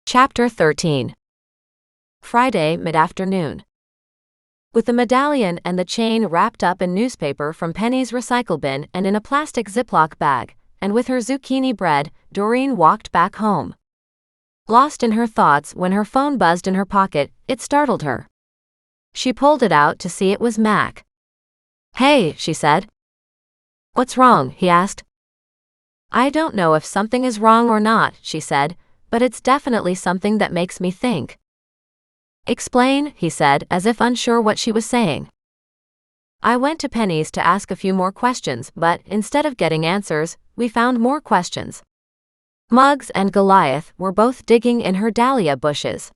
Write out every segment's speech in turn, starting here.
Chapter 13. Friday mid-afternoon. With the medallion and the chain wrapped up in newspaper from Penny's recycle bin and in a plastic Ziploc bag, and with her zucchini bread, Doreen walked back home. Lost in her thoughts when her phone buzzed in her pocket, it startled her. She pulled it out to see it was Mac. "Hey," she said. "What's wrong?" he asked. "I don't know if something is wrong or not," she said, "but it's definitely something that makes me think." "Explain," he said, as if unsure what she was saying. "I went to Penny's to ask a few more questions, but instead of getting answers, we found more questions." Muggs and Goliath were both digging in her dahlia bushes.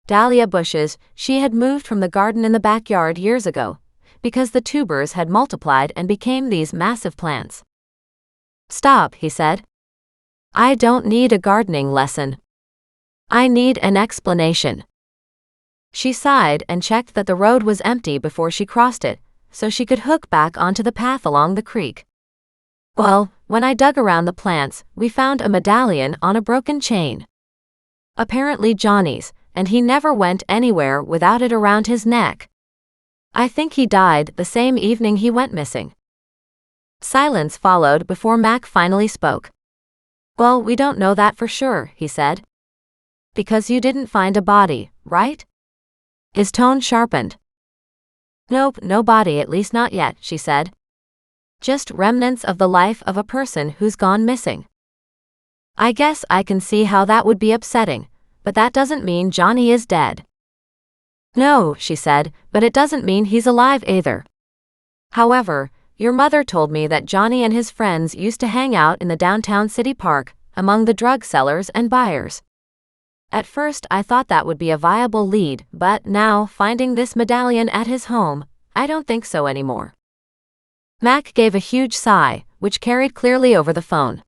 Dahlia bushes she had moved from the garden in the backyard years ago, because the tubers had multiplied and became these massive plants. "Stop," he said. "I don't need a gardening lesson. I need an explanation." She sighed and checked that the road was empty before she crossed it, so she could hook back onto the path along the creek. "Well, when I dug around the plants, we found a medallion on a broken chain. Apparently Johnny's, and he never went anywhere without it around his neck. I think he died the same evening he went missing." Silence followed before Mac finally spoke. "Well, we don't know that for sure," he said. "Because you didn't find a body, right?" His tone sharpened. "Nope, no body, at least not yet," she said. "Just remnants of the life of a person who's gone missing. I guess I can see how that would be upsetting, but that doesn't mean Johnny is dead." "No," she said, "but it doesn't mean he's alive either. However, your mother told me that Johnny and his friends used to hang out in the downtown city park, among the drug sellers and buyers. At first I thought that would be a viable lead, but now, finding this medallion at his home, I don't think so anymore." Mac gave a huge sigh, which carried clearly over the phone.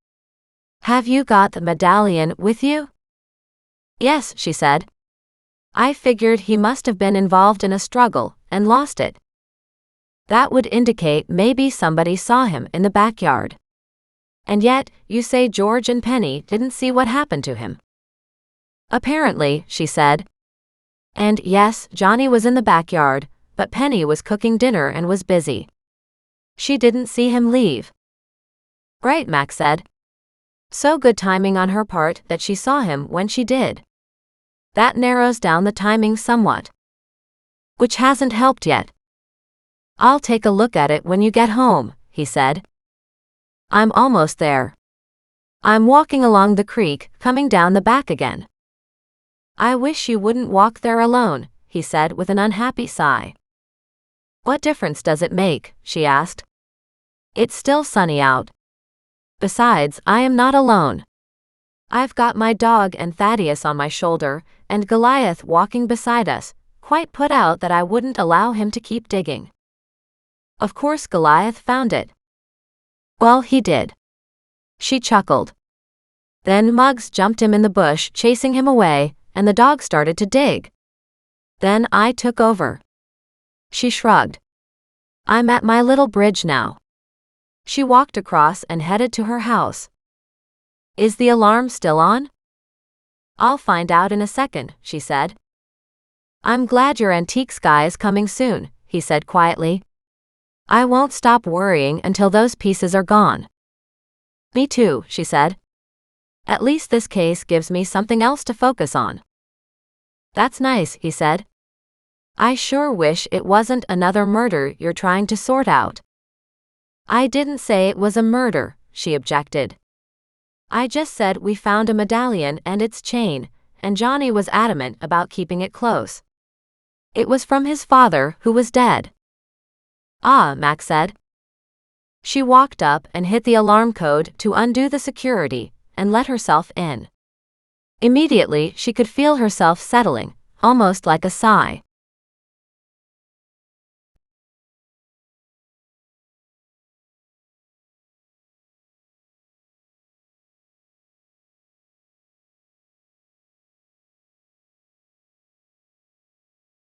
"Have you got the medallion with you?" "Yes," she said. "I figured he must have been involved in a struggle and lost it. That would indicate maybe somebody saw him in the backyard. And yet, you say George and Penny didn't see what happened to him." "Apparently," she said. "And yes, Johnny was in the backyard, but Penny was cooking dinner and was busy. She didn't see him leave." "Right," Mac said. "So good timing on her part that she saw him when she did. That narrows down the timing somewhat. Which hasn't helped yet." "I'll take a look at it when you get home," he said. "I'm almost there. I'm walking along the creek, coming down the back again." "I wish you wouldn't walk there alone," he said with an unhappy sigh. "What difference does it make?" she asked. "It's still sunny out. Besides, I am not alone. I've got my dog and Thaddeus on my shoulder, and Goliath walking beside us, quite put out that I wouldn't allow him to keep digging. Of course Goliath found it." "Well, he did." She chuckled. "Then Muggs jumped him in the bush, chasing him away, and the dog started to dig. Then I took over." She shrugged. "I'm at my little bridge now." She walked across and headed to her house. "Is the alarm still on?" "I'll find out in a second," she said. "I'm glad your antiques guy is coming soon," he said quietly. "I won't stop worrying until those pieces are gone." "Me too," she said. "At least this case gives me something else to focus on." "That's nice," he said. "I sure wish it wasn't another murder you're trying to sort out." "I didn't say it was a murder," she objected. "I just said we found a medallion and its chain, and Johnny was adamant about keeping it close. It was from his father, who was dead." "Ah," Mac said. She walked up and hit the alarm code to undo the security, and let herself in. Immediately she could feel herself settling, almost like a sigh.